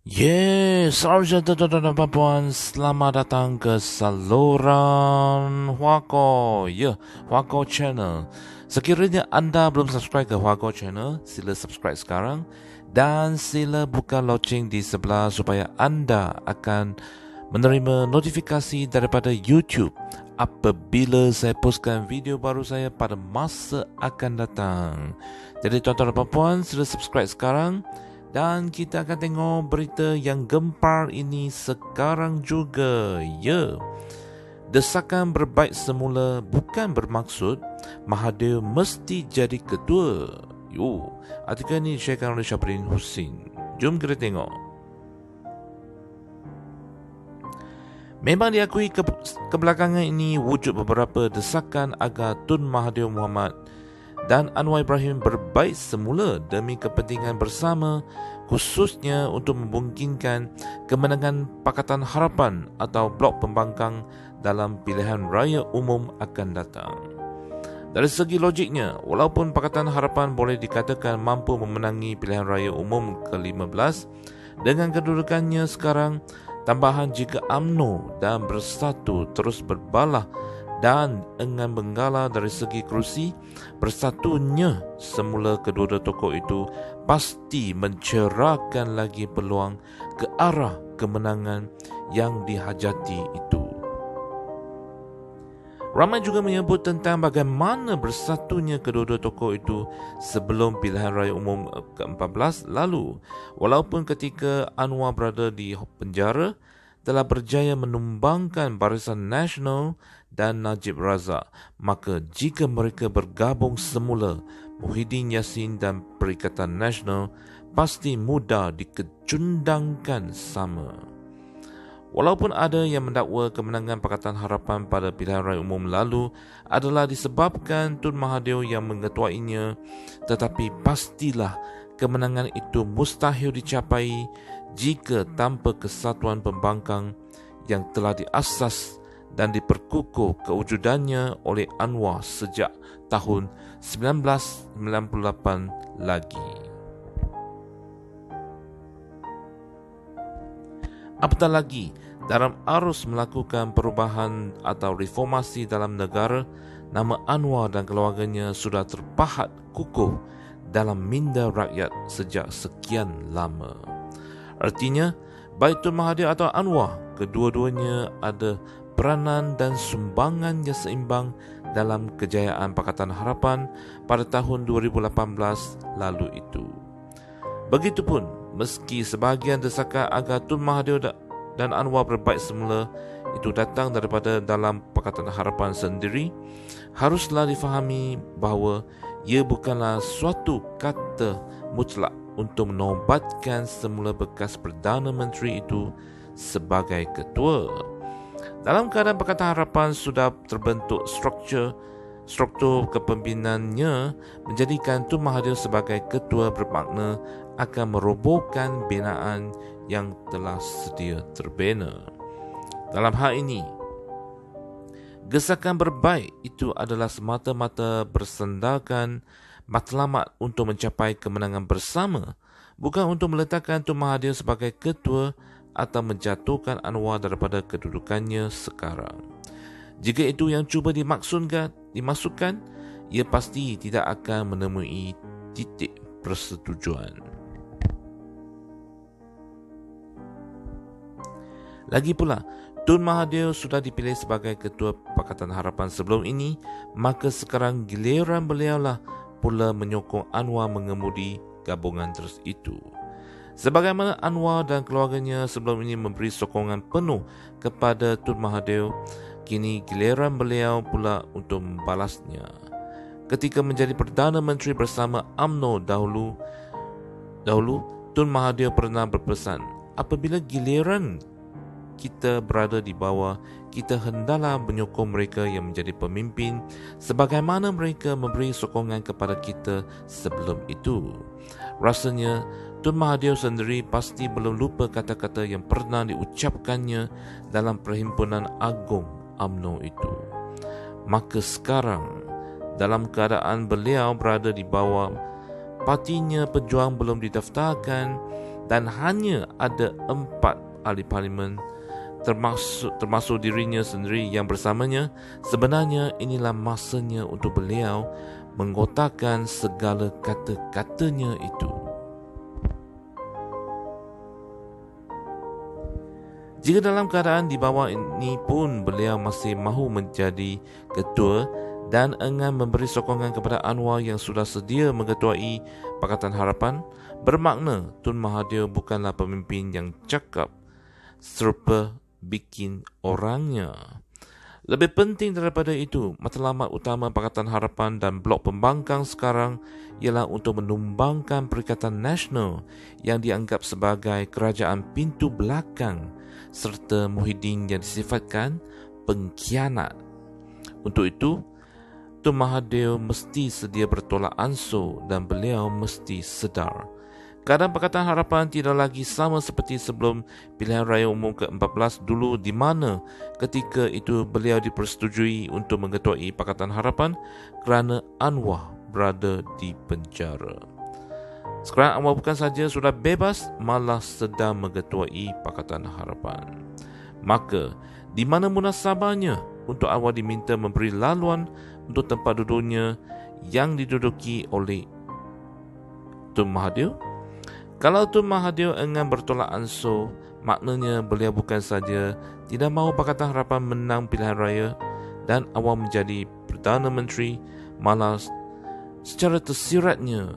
Yes, saudara dan puan, selamat datang ke saluran Huako. Ya, Huako Channel. Sekiranya anda belum subscribe ke Huako Channel, sila subscribe sekarang dan sila buka loceng di sebelah supaya anda akan menerima notifikasi daripada YouTube apabila saya postkan video baru saya pada masa akan datang. Jadi tuan-tuan dan puan, sila subscribe sekarang. Dan kita akan tengok berita yang gempar ini sekarang juga. Ya, desakan berbaik semula bukan bermaksud Mahathir mesti jadi ketua. Artikel ini disyairkan oleh Syafrin Husin. Jom kita tengok. Memang diakui kebelakangan ini wujud beberapa desakan agar Tun Mahathir Mohamad dan Anwar Ibrahim berbaik semula demi kepentingan bersama, khususnya untuk memungkinkan kemenangan Pakatan Harapan atau Blok Pembangkang dalam pilihan raya umum akan datang. Dari segi logiknya, walaupun Pakatan Harapan boleh dikatakan mampu memenangi pilihan raya umum ke-15 dengan kedudukannya sekarang, tambahan jika UMNO dan Bersatu terus berbalah dan enggan benggala dari segi kerusi, bersatunya semula kedua tokoh itu pasti mencerahkan lagi peluang ke arah kemenangan yang dihajati itu. Ramai juga menyebut tentang bagaimana bersatunya kedua tokoh itu sebelum pilihan raya umum ke-14 lalu. Walaupun ketika Anwar berada di penjara, telah berjaya menumbangkan Barisan Nasional dan Najib Razak, maka jika mereka bergabung semula, Muhyiddin Yassin dan Perikatan Nasional pasti mudah dikecundangkan sama. Walaupun ada yang mendakwa kemenangan Pakatan Harapan pada pilihan raya umum lalu adalah disebabkan Tun Mahathir yang mengetuainya, tetapi pastilah kemenangan itu mustahil dicapai jika tanpa kesatuan pembangkang yang telah diasas dan diperkukuh kewujudannya oleh Anwar sejak tahun 1998 lagi. Apatah lagi, dalam arus melakukan perubahan atau reformasi dalam negara, nama Anwar dan keluarganya sudah terpahat kukuh dalam minda rakyat sejak sekian lama. Artinya, baik Tun Mahathir atau Anwar, kedua-duanya ada peranan dan sumbangan yang seimbang dalam kejayaan Pakatan Harapan pada tahun 2018 lalu itu. Begitupun, meski sebahagian desakan agar Tun Mahathir dan Anwar berbaik semula itu datang daripada dalam Pakatan Harapan sendiri, haruslah difahami bahawa ia bukanlah suatu kata mutlak untuk menobatkan semula bekas Perdana Menteri itu sebagai ketua. Dalam keadaan Pakatan Harapan sudah terbentuk struktur kepemimpinannya, menjadikan Tun Mahathir sebagai ketua bermakna akan merobohkan binaan yang telah sedia terbina. Dalam hal ini, desakan berbaik itu adalah semata-mata bersandarkan matlamat untuk mencapai kemenangan bersama, bukan untuk meletakkan Tun Mahathir sebagai ketua atau menjatuhkan Anwar daripada kedudukannya sekarang. Jika itu yang cuba dimasukkan, ia pasti tidak akan menemui titik persetujuan. Lagi pula, Tun Mahathir sudah dipilih sebagai ketua Pakatan Harapan sebelum ini, maka sekarang giliran beliaulah pula menyokong Anwar mengemudi gabungan terus itu. Sebagaimana Anwar dan keluarganya sebelum ini memberi sokongan penuh kepada Tun Mahathir, kini giliran beliau pula untuk membalasnya. Ketika menjadi Perdana Menteri bersama UMNO dahulu Tun Mahathir pernah berpesan, apabila giliran kita berada di bawah, kita hendaklah menyokong mereka yang menjadi pemimpin sebagaimana mereka memberi sokongan kepada kita sebelum itu. Rasanya Tun Mahathir sendiri pasti belum lupa kata-kata yang pernah diucapkannya dalam Perhimpunan Agung UMNO itu. Maka sekarang, dalam keadaan beliau berada di bawah, partinya Pejuang belum didaftarkan dan hanya ada 4 ahli parlimen termasuk dirinya sendiri yang bersamanya. Sebenarnya inilah masanya untuk beliau mengkotakkan segala kata-katanya itu. Jika dalam keadaan di bawah ini pun beliau masih mahu menjadi ketua dan enggan memberi sokongan kepada Anwar yang sudah sedia mengetuai Pakatan Harapan, bermakna Tun Mahathir bukanlah pemimpin yang cakap serba bikin orangnya. Lebih penting daripada itu, matlamat utama Pakatan Harapan dan Blok Pembangkang sekarang ialah untuk menumbangkan Perikatan Nasional yang dianggap sebagai kerajaan pintu belakang serta Muhyiddin yang disifatkan pengkhianat. Untuk itu, Tun Mahathir mesti sedia bertolak ansur dan beliau mesti sedar keadaan Pakatan Harapan tidak lagi sama seperti sebelum pilihan raya umum ke-14 dulu, di mana ketika itu beliau dipersetujui untuk mengetuai Pakatan Harapan kerana Anwar berada di penjara. Sekarang Anwar bukan saja sudah bebas, malah sedang mengetuai Pakatan Harapan. Maka, di mana munasabahnya untuk Anwar diminta memberi laluan untuk tempat duduknya yang diduduki oleh Tun Mahathir? Kalau Tun Mahathir enggan bertolak ansur, maknanya beliau bukan saja tidak mahu Pakatan Harapan menang pilihan raya dan Anwar menjadi Perdana Menteri, malah secara tersiratnya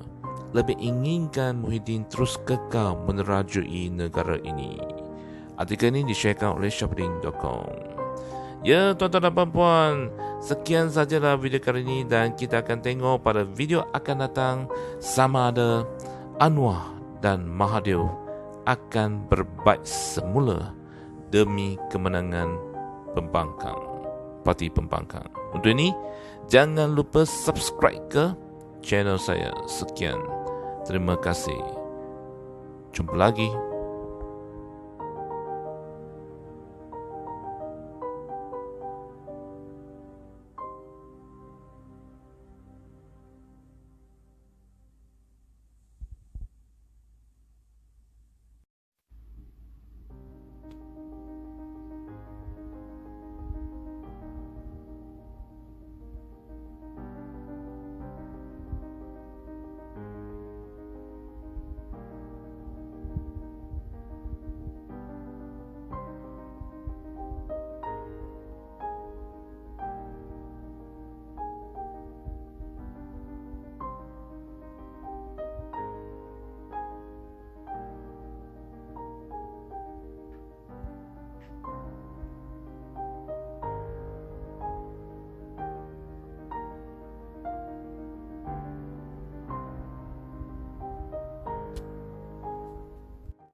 lebih inginkan Muhyiddin terus kekal menerajui negara ini. Artikel ini di-sharekan oleh Shaprin.com. Ya, tuan-tuan dan puan-puan, sekian sajalah video kali ini dan kita akan tengok pada video akan datang sama ada Anwar dan Mahathir akan berbaik semula demi kemenangan Pembangkang, Parti Pembangkang. Untuk ini, jangan lupa subscribe ke channel saya. Sekian. Terima kasih. Jumpa lagi.